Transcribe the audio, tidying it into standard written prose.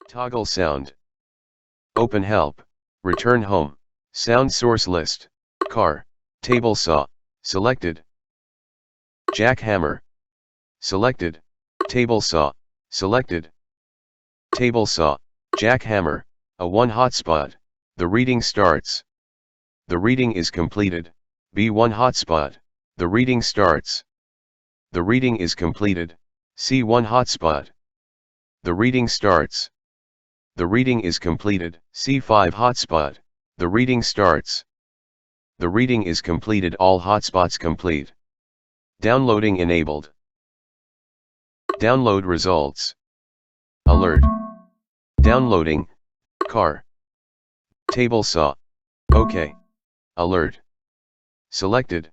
Toggle sound. Open help. Return home. Sound source list. Car. Table saw. Selected. Jackhammer. Selected. Table saw. Selected. Table saw. Jackhammer. A1 hotspot. The reading starts. The reading is completed. B1 hotspot. The reading starts. The reading is completed. C1 hotspot. The reading starts. The reading is completed. C5 hotspot. The reading starts. The reading is completed. All hotspots complete. Downloading enabled. Download results. Alert. Downloading. Car. Table saw. OK. Alert. Selected.